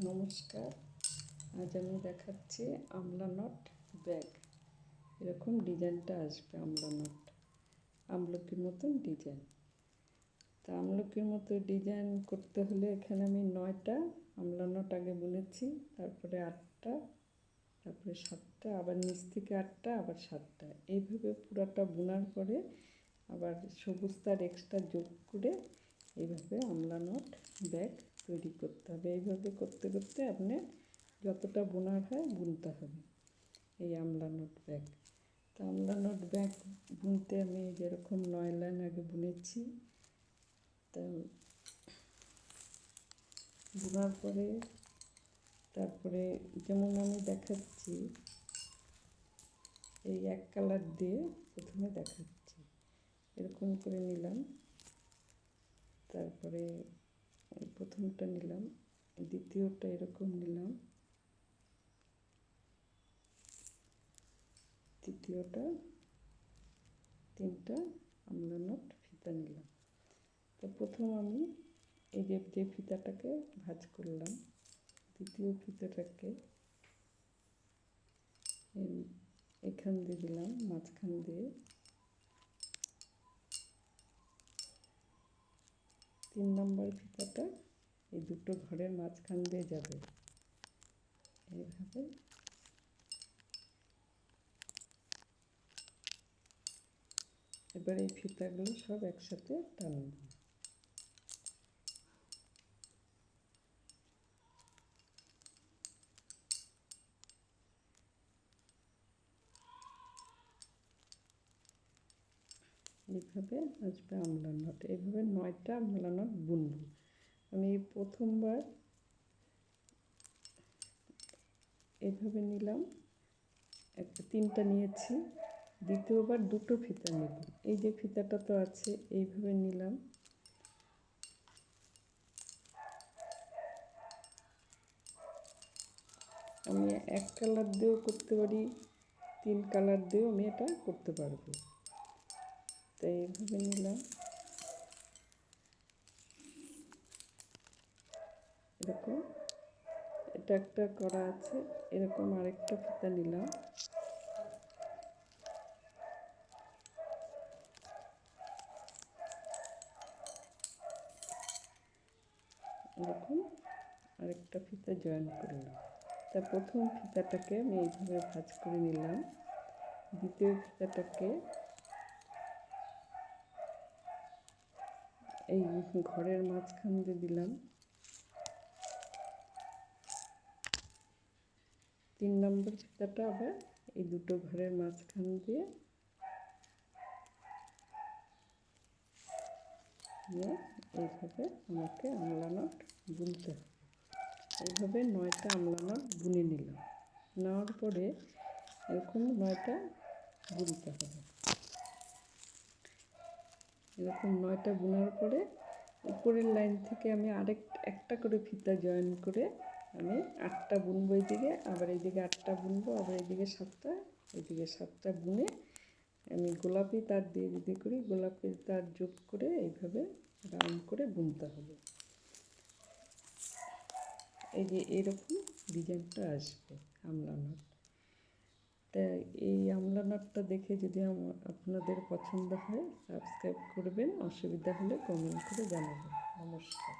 নমস্কার। আজ আমি দেখাচ্ছি আমলা নট ব্যাগ। এরকম ডিজাইনটা আসবে আমলা নট, আমলকির মতন ডিজাইন। তা আমলকির মতো ডিজাইন করতে হলে এখানে আমি 9টা আমলা নট আগে বুনেছি, তারপরে 8টা, তারপরে 7টা, আবার নিচ থেকে 8টা, আবার 7টা। এইভাবে পুরাটা বোনার পরে আবার সবুজ তার এক্সট্রা যোগ করে এইভাবে আমলা নট ব্যাগ তৈরি করতে হবে। এইভাবে করতে করতে আপনি যতটা বোনার হয় বুনতে হবে এই আমলা নট ব্যাগ। তো আমলা নট ব্যাগ বুনতে আমি যেরকম 9 লাইন আগে বুনেছি, তা বোনার পরে তারপরে যেমন আমি দেখাচ্ছি এই এক কালার দিয়ে প্রথমে দেখাচ্ছি, এরকম করে নিলাম, তারপরে প্রথমটা নিলাম, দ্বিতীয়টা এরকম নিলাম, তৃতীয়টা, 3টা আমলা নট ফিতা নিলাম। তো প্রথম আমি এই যে ফিতাটাকে ভাঁজ করলাম, দ্বিতীয় ফিতাটাকে এখান দিয়ে দিলাম, মাঝখান দিয়ে 3 নম্বর ফিতাটা এই দুটো ঘরের মাঝখান দিয়ে যাবে। এইভাবে এবার এই ফিতাগুলো সব একসাথে টানব। এইভাবে আসবে আমলা নট। এইভাবে 9টা আমলা নট বুনব। আমি প্রথমবার এইভাবে নিলাম, 3টা নিয়েছি, দ্বিতীয়বার 2টো ফিতা নেব। এই যে ফিতাটা তো আছে, এইভাবে নিলাম, আমি এক কালার দিয়েও করতে পারি, 3 কালার দিয়েও আমি এটা করতে পারবো। তাই এইভাবে নিলাম, এরকম এটা একটা করা আছে, এরকম আরেকটা ফিতা নিলাম, এরকম আরেকটা ফিতা জয়েন করলাম। তা প্রথম ফিতাটাকে আমি এইভাবে ভাঁজ করে নিলাম, দ্বিতীয় ফিতাটাকে এই ঘরের মাঝখান দিয়ে দিলাম, 3 নম্বর ফিতাটা আবার এই দুটো ঘরের মাঝখান দিয়ে এইভাবে আমাকে আমলা নট বুনতে হবে। এইভাবে 9টা আমলা নট বুনে নিলাম। নেওয়ার পরে এরকম 9টা বুনতে হবে। এরকম 9টা বোনার পরে উপরের লাইন থেকে আমি একটা করে ফিতা জয়েন করে আমি 8টা বুনবো এইদিকে, আবার এইদিকে 8টা বুনবো, আবার এইদিকে 7টা, এইদিকে 7টা বুনে আমি গোলাপি তার দিয়ে যদি করি, গোলাপি তার যোগ করে এইভাবে রাউন্ড করে বুনতে হবে। এই যে এরকম ডিজাইনটা আসবে আমলা নট। তা এই আমলা নটটা দেখে যদি আপনাদের পছন্দ হয় সাবস্ক্রাইব করবেন, অসুবিধা হলে কমেন্ট করে জানাবেন। নমস্কার।